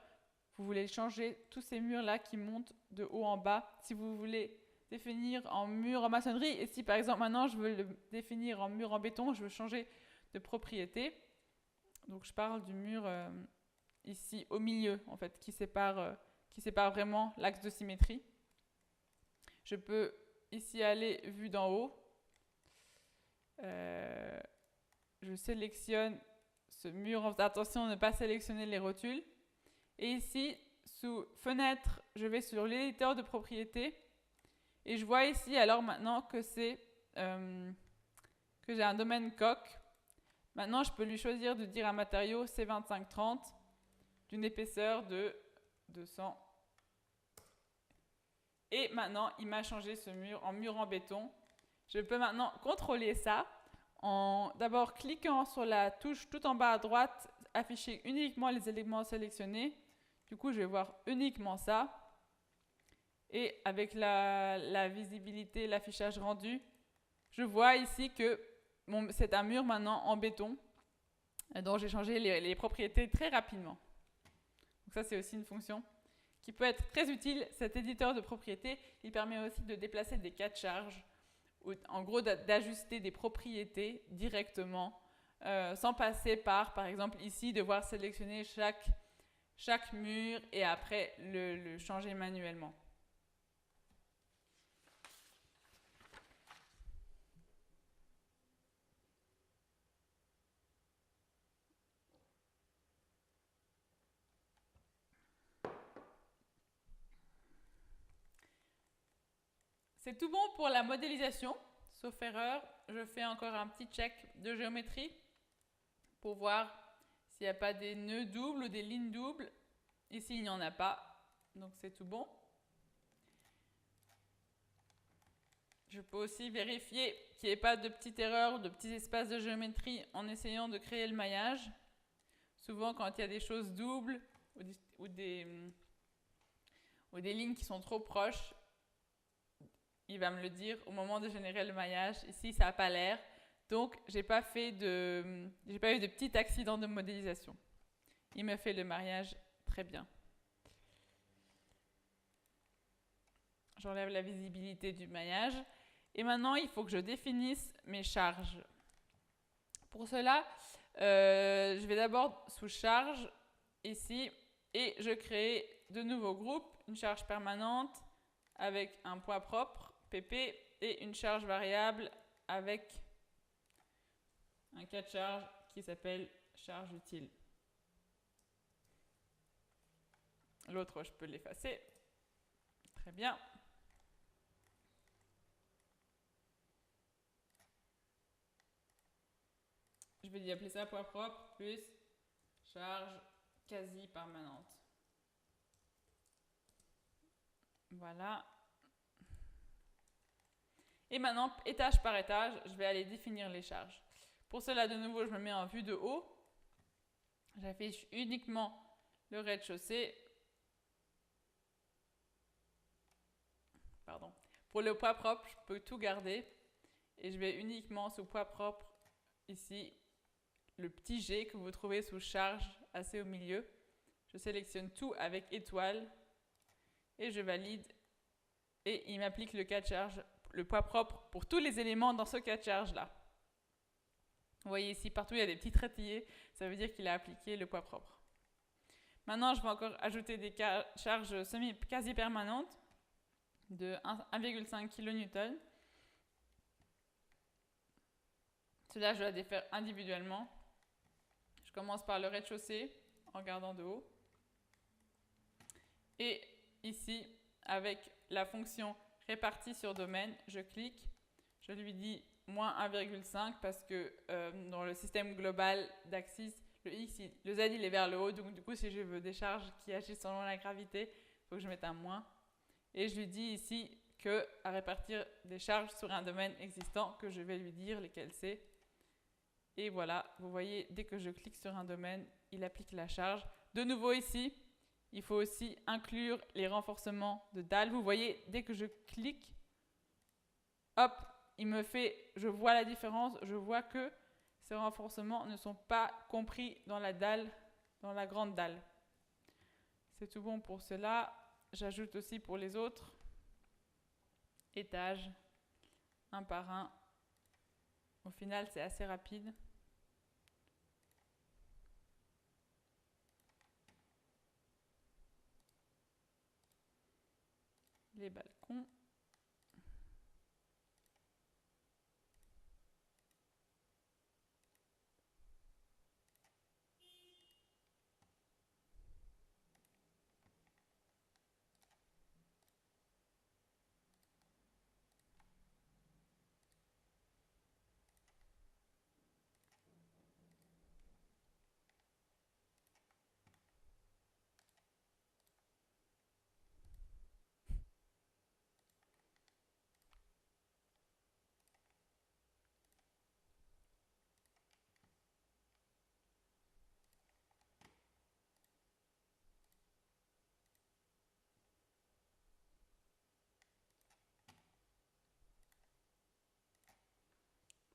vous voulez changer tous ces murs-là qui montent de haut en bas. Si vous voulez définir en mur en maçonnerie, et si par exemple maintenant je veux le définir en mur en béton, je veux changer de propriété. Donc je parle du mur ici au milieu, en fait, qui sépare vraiment l'axe de symétrie. Je peux ici aller vue d'en haut. Je sélectionne ce mur en faisant attention de ne pas sélectionner les rotules. Et ici, sous fenêtre, je vais sur l'éditeur de propriété. Et je vois ici alors maintenant que que j'ai un domaine coq. Maintenant, je peux lui choisir de dire un matériau C2530 d'une épaisseur de 200. Et maintenant, il m'a changé ce mur en béton. Je peux maintenant contrôler ça en d'abord cliquant sur la touche tout en bas à droite, afficher uniquement les éléments sélectionnés. Du coup, je vais voir uniquement ça. Et avec la visibilité, l'affichage rendu, je vois ici que c'est un mur maintenant en béton, dont j'ai changé les propriétés très rapidement. Donc ça, c'est aussi une fonction qui peut être très utile. Cet éditeur de propriété, il permet aussi de déplacer des cas de charge, ou en gros d'ajuster des propriétés directement, sans passer par exemple ici, devoir sélectionner chaque mur et après le changer manuellement. C'est tout bon pour la modélisation. Sauf erreur, je fais encore un petit check de géométrie pour voir s'il n'y a pas des nœuds doubles ou des lignes doubles. Ici, il n'y en a pas, donc c'est tout bon. Je peux aussi vérifier qu'il n'y ait pas de petites erreurs ou de petits espaces de géométrie en essayant de créer le maillage. Souvent, quand il y a des choses doubles ou des lignes qui sont trop proches, il va me le dire au moment de générer le maillage. Ici, ça n'a pas l'air. Donc, je n'ai pas eu de petit accident de modélisation. Il me fait le mariage très bien. J'enlève la visibilité du maillage. Et maintenant, il faut que je définisse mes charges. Pour cela, je vais d'abord sous charge, ici, et je crée de nouveaux groupes, une charge permanente avec un poids propre, PP, et une charge variable avec un cas de charge qui s'appelle charge utile. L'autre, je peux l'effacer. Très bien. Je vais y appeler ça poids propre plus charge quasi permanente. Voilà. Et maintenant, étage par étage, je vais aller définir les charges. Pour cela, de nouveau, je me mets en vue de haut. J'affiche uniquement le rez-de-chaussée. Pardon. Pour le poids propre, je peux tout garder. Et je vais uniquement sous poids propre, ici, le petit G que vous trouvez sous charge assez au milieu. Je sélectionne tout avec étoile et je valide. Et il m'applique le cas de charge, le poids propre pour tous les éléments dans ce cas de charge-là. Vous voyez ici, partout, il y a des petits traitillés. Ça veut dire qu'il a appliqué le poids propre. Maintenant, je vais encore ajouter des charges quasi permanentes de 1,5 kN. Cela, je dois les faire individuellement. Je commence par le rez-de-chaussée en regardant de haut. Et ici, avec la fonction répartie sur domaine, je clique, je lui dis moins 1,5 parce que dans le système global d'Axis, le Z il est vers le haut, donc du coup si je veux des charges qui agissent selon la gravité, il faut que je mette un moins. Et je lui dis ici que à répartir des charges sur un domaine existant, que je vais lui dire lesquels c'est. Et voilà, vous voyez, dès que je clique sur un domaine, il applique la charge. De nouveau ici, il faut aussi inclure les renforcements de dalle. Vous voyez, dès que je clique, hop, je vois la différence, je vois que ces renforcements ne sont pas compris dans la dalle, dans la grande dalle. C'est tout bon pour cela. J'ajoute aussi pour les autres étages, un par un. Au final, c'est assez rapide. Les balcons.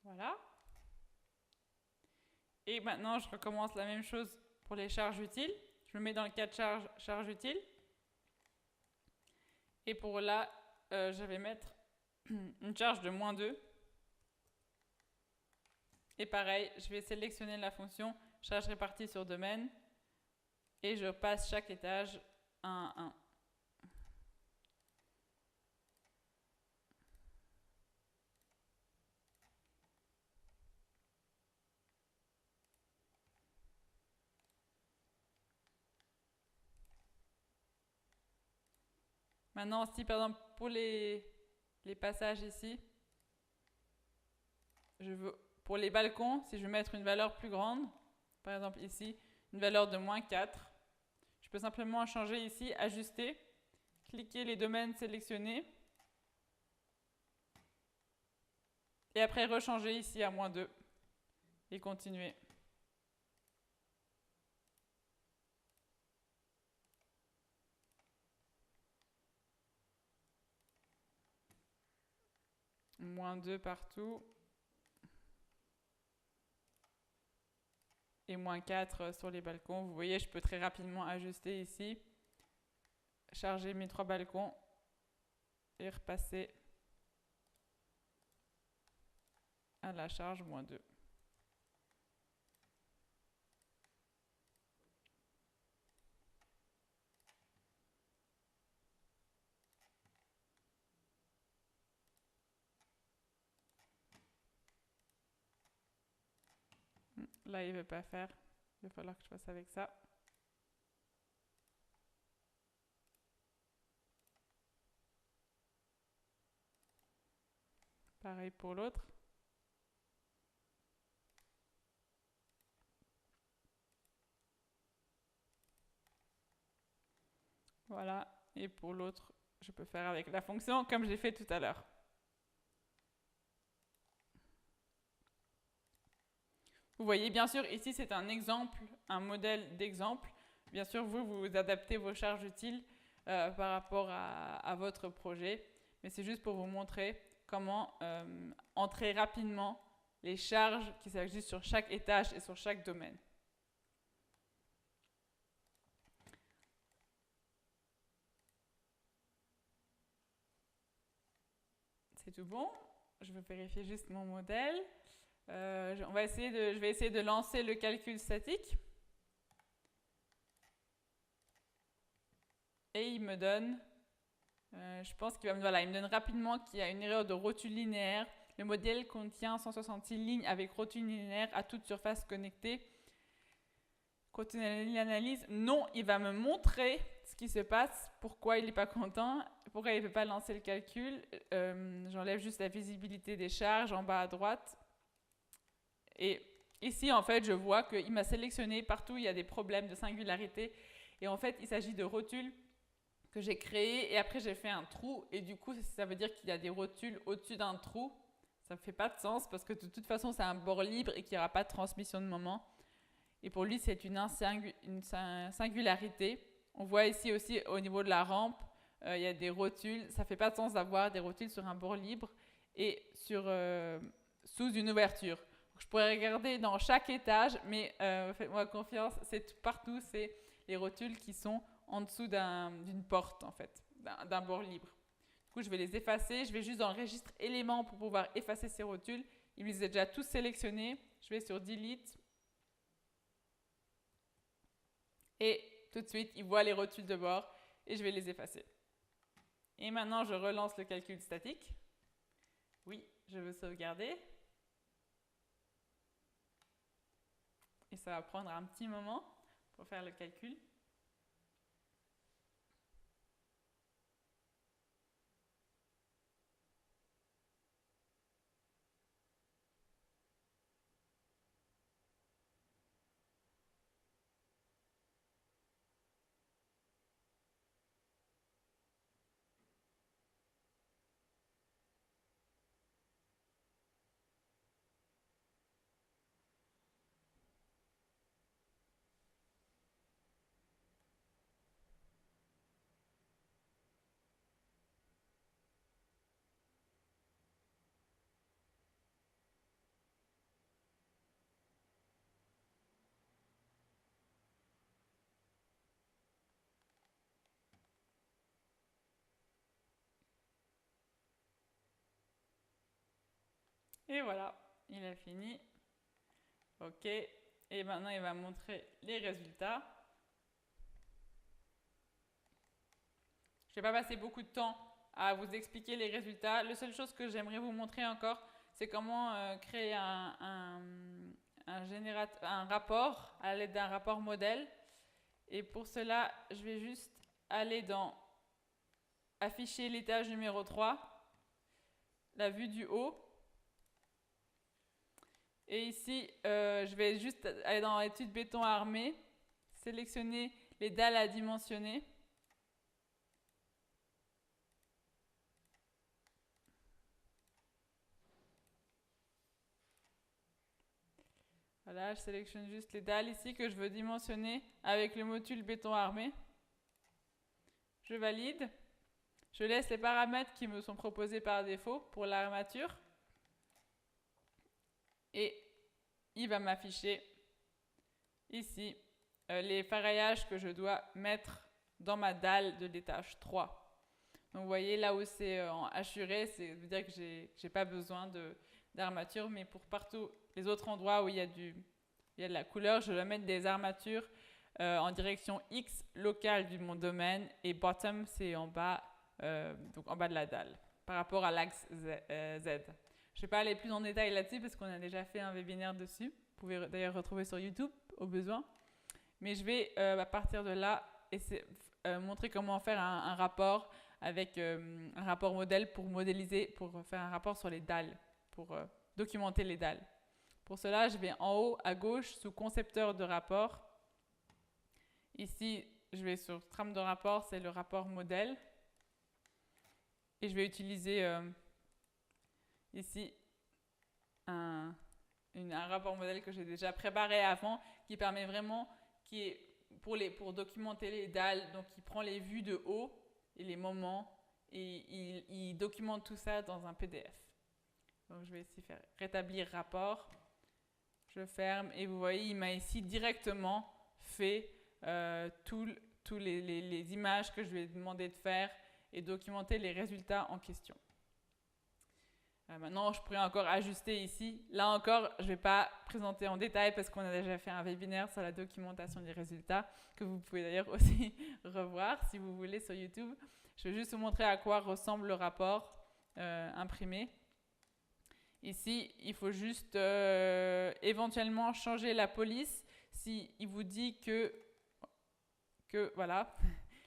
Voilà. Et maintenant, je recommence la même chose pour les charges utiles. Je me mets dans le cas de charge utile. Et pour là, je vais mettre une charge de moins 2. Et pareil, je vais sélectionner la fonction charge répartie sur domaine. Et je passe chaque étage 1 à 1. Maintenant, si par exemple pour les passages ici, pour les balcons, si je veux mettre une valeur plus grande, par exemple ici, une valeur de moins 4, je peux simplement changer ici, ajuster, cliquer les domaines sélectionnés, et après rechanger ici à moins 2, et continuer. Moins 2 partout. Et moins 4 sur les balcons. Vous voyez, je peux très rapidement ajuster ici, charger mes 3 balcons et repasser à la charge moins 2. Là, il ne veut pas faire. Il va falloir que je fasse avec ça. Pareil pour l'autre. Voilà. Et pour l'autre, je peux faire avec la fonction comme j'ai fait tout à l'heure. Vous voyez, bien sûr, ici c'est un exemple, un modèle d'exemple. Bien sûr, vous adaptez vos charges utiles par rapport à votre projet. Mais c'est juste pour vous montrer comment entrer rapidement les charges qui s'agissent sur chaque étage et sur chaque domaine. C'est tout bon. Je vais vérifier juste mon modèle. Je vais essayer de lancer le calcul statique. Et il me donne, je pense qu'il va il me donne rapidement qu'il y a une erreur de rotule linéaire. Le modèle contient 166 lignes avec rotule linéaire à toute surface connectée. continuer l'analyse. Non, il va me montrer ce qui se passe, pourquoi il n'est pas content, pourquoi il ne peut pas lancer le calcul. J'enlève juste la visibilité des charges en bas à droite. Et ici, en fait, je vois qu'il m'a sélectionné partout, il y a des problèmes de singularité. Et en fait, il s'agit de rotules que j'ai créés et après j'ai fait un trou. Et du coup, ça veut dire qu'il y a des rotules au-dessus d'un trou. Ça ne fait pas de sens parce que de toute façon, c'est un bord libre et qu'il n'y aura pas de transmission de moment. Et pour lui, c'est une singularité. On voit ici aussi au niveau de la rampe, il y a des rotules. Ça ne fait pas de sens d'avoir des rotules sur un bord libre et sous une ouverture. Je pourrais regarder dans chaque étage, mais faites-moi confiance, c'est partout, c'est les rotules qui sont en dessous d'une porte, en fait, d'un bord libre. Du coup, je vais les effacer. Je vais juste dans le registre éléments pour pouvoir effacer ces rotules. Il les a déjà tous sélectionnés. Je vais sur Delete. Et tout de suite, il voit les rotules de bord et je vais les effacer. Et maintenant, je relance le calcul statique. Oui, je veux sauvegarder. Et ça va prendre un petit moment pour faire le calcul. Et voilà, il a fini. OK. Et maintenant, il va montrer les résultats. Je ne vais pas passer beaucoup de temps à vous expliquer les résultats. La seule chose que j'aimerais vous montrer encore, c'est comment créer un rapport à l'aide d'un rapport modèle. Et pour cela, je vais juste aller dans Afficher l'étage numéro 3, la vue du haut. Et ici, je vais juste aller dans Études béton armé, sélectionner les dalles à dimensionner. Voilà, je sélectionne juste les dalles ici que je veux dimensionner avec le module béton armé. Je valide. Je laisse les paramètres qui me sont proposés par défaut pour l'armature. Et il va m'afficher ici les ferraillages que je dois mettre dans ma dalle de l'étage 3. Donc vous voyez là où c'est en hachuré, ça veut dire que j'ai pas besoin d'armature, mais pour partout les autres endroits où il y a de la couleur, je dois mettre des armatures en direction X locale de mon domaine et bottom c'est en bas, donc en bas de la dalle, par rapport à l'axe Z. Je ne vais pas aller plus en détail là-dessus parce qu'on a déjà fait un webinaire dessus. Vous pouvez d'ailleurs retrouver sur YouTube au besoin. Mais je vais à partir de là montrer comment faire un rapport avec un rapport modèle pour modéliser, pour faire un rapport sur les dalles, pour documenter les dalles. Pour cela, je vais en haut à gauche sous concepteur de rapport. Ici, je vais sur trame de rapport, c'est le rapport modèle. Et je vais utiliser ici un rapport modèle que j'ai déjà préparé avant, qui permet vraiment, qui est pour documenter les dalles, donc il prend les vues de haut et les moments, et il documente tout ça dans un PDF. Donc je vais ici faire rétablir rapport, je ferme, et vous voyez, il m'a ici directement fait tous les images que je lui ai demandé de faire et documenter les résultats en question. Maintenant, je pourrais encore ajuster ici. Là encore, je ne vais pas présenter en détail parce qu'on a déjà fait un webinaire sur la documentation des résultats que vous pouvez d'ailleurs aussi revoir si vous voulez sur YouTube. Je vais juste vous montrer à quoi ressemble le rapport imprimé. Ici, il faut juste éventuellement changer la police s'il vous dit que voilà,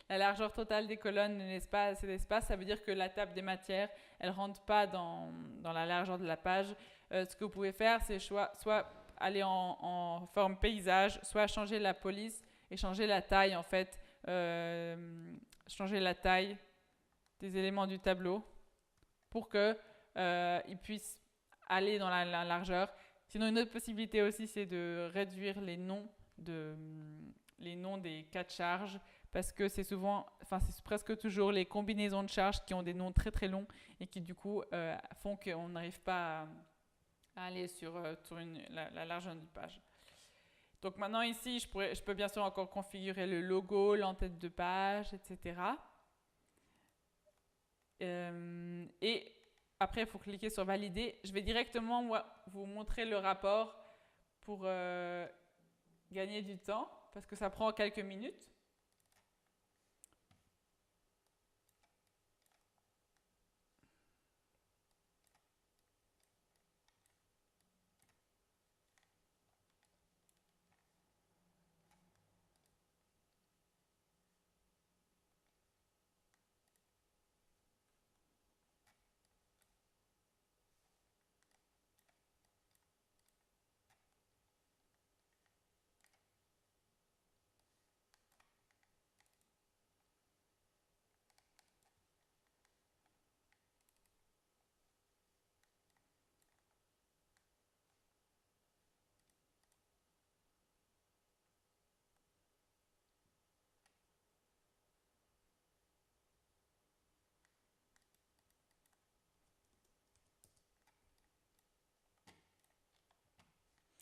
la largeur totale des colonnes ne laisse pas assez d'espace, ça veut dire que la table des matières, elle ne rentre pas dans la largeur de la page. Ce que vous pouvez faire, c'est soit aller en forme paysage, soit changer la police et changer la taille, en fait, changer la taille des éléments du tableau pour qu'ils puissent aller dans la largeur. Sinon, une autre possibilité aussi, c'est de réduire les noms des cas de charge, parce que c'est presque toujours les combinaisons de charges qui ont des noms très très longs et qui du coup font qu'on n'arrive pas à aller sur la largeur d'une page. Donc maintenant ici, je peux bien sûr encore configurer le logo, l'entête de page, etc. Et après, il faut cliquer sur valider. Je vais directement vous montrer le rapport pour gagner du temps, parce que ça prend quelques minutes.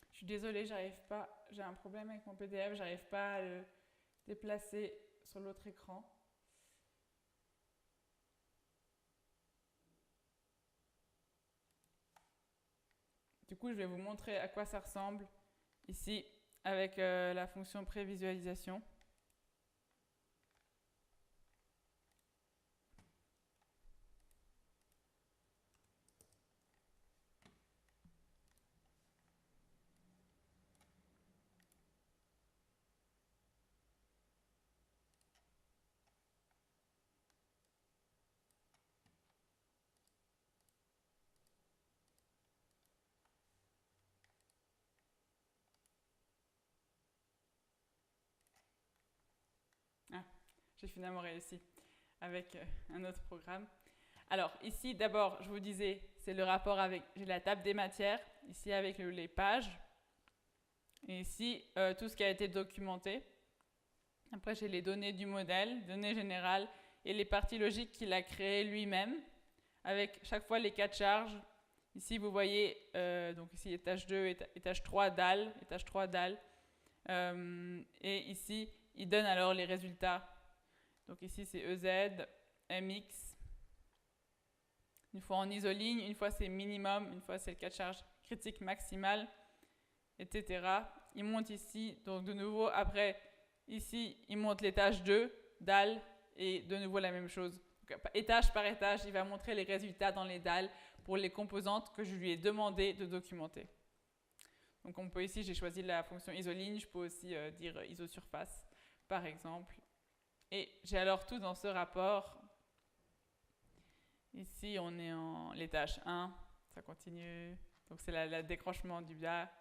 Je suis désolée, j'arrive pas, j'ai un problème avec mon PDF, j'arrive pas à le déplacer sur l'autre écran. Du coup, je vais vous montrer à quoi ça ressemble ici avec la fonction prévisualisation. Ah, j'ai finalement réussi avec un autre programme. Alors ici, d'abord, je vous disais, c'est le rapport avec, j'ai la table des matières, ici avec les pages, et ici, tout ce qui a été documenté. Après, j'ai les données du modèle, données générales, et les parties logiques qu'il a créées lui-même, avec chaque fois les cas de charge. Ici, vous voyez, donc ici, étage 2, étage 3, dalle, étage 3, dalle. Et ici, il donne alors les résultats. Donc ici, c'est EZ, MX. Une fois en isoligne, une fois c'est minimum, une fois c'est le cas de charge critique maximal, etc. Il monte ici, donc de nouveau, après, ici, il monte l'étage 2, dalle, et de nouveau la même chose. Donc, étage par étage, il va montrer les résultats dans les dalles pour les composantes que je lui ai demandé de documenter. Donc on peut ici, j'ai choisi la fonction isoligne, je peux aussi dire isosurface, par exemple. Et j'ai alors tout dans ce rapport. Ici, on est en l'étage 1, ça continue. Donc c'est le décrochement du bas.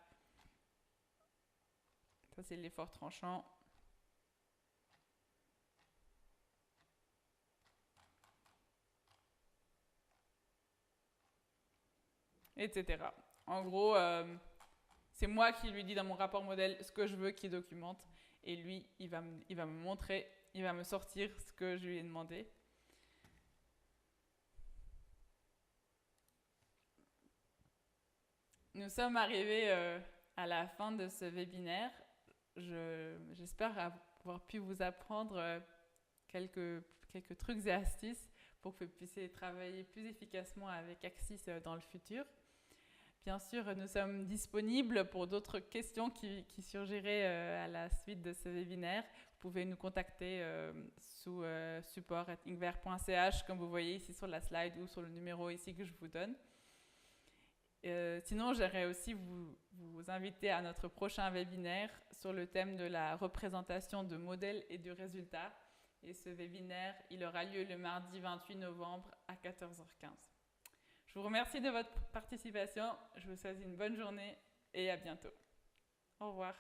Ça, c'est l'effort tranchant. Etc. En gros, c'est moi qui lui dis dans mon rapport modèle ce que je veux qu'il documente. Et lui, il va me montrer, il va me sortir ce que je lui ai demandé. Nous sommes arrivés à la fin de ce webinaire. J'espère avoir pu vous apprendre quelques trucs et astuces pour que vous puissiez travailler plus efficacement avec Axis dans le futur. Bien sûr, nous sommes disponibles pour d'autres questions qui surgiraient à la suite de ce webinaire. Vous pouvez nous contacter sous support@ingver.ch, comme vous voyez ici sur la slide ou sur le numéro ici que je vous donne. Sinon, j'aimerais aussi vous inviter à notre prochain webinaire sur le thème de la représentation de modèles et de résultats. Et ce webinaire, il aura lieu le mardi 28 novembre à 14h15. Je vous remercie de votre participation. Je vous souhaite une bonne journée et à bientôt. Au revoir.